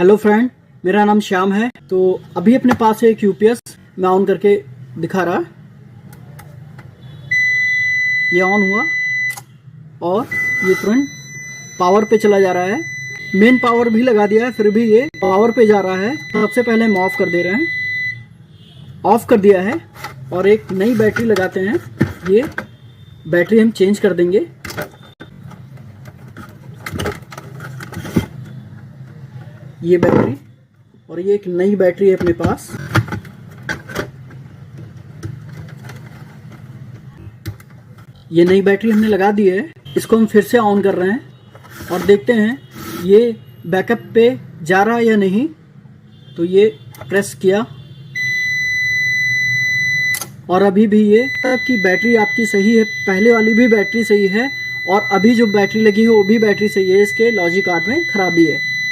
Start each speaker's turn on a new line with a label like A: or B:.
A: Hello friend, मेरा नाम श्याम है। तो अभी अपने पास है एक यूपीएस, मैं ऑन करके दिखा रहा। ये ऑन हुआ और ये तुरंत पावर पे चला जा रहा है। मेन पावर भी लगा दिया है, फिर भी ये पावर पे जा रहा है। सबसे पहले हम ऑफ कर दे रहे हैं। ऑफ कर दिया है और एक नई बैटरी लगाते हैं। ये बैटरी हम चेंज कर देंगे। ये बैटरी और ये एक नई बैटरी है अपने पास। ये नई बैटरी हमने लगा दी है। इसको हम फिर से ऑन कर रहे हैं और देखते हैं ये बैकअप पे जा रहा है या नहीं। तो ये प्रेस किया और अभी भी ये की बैटरी आपकी सही है, पहले वाली भी बैटरी सही है और अभी जो बैटरी लगी है वो भी बैटरी सही है। इसके लॉजिक कार्ड में खराबी है।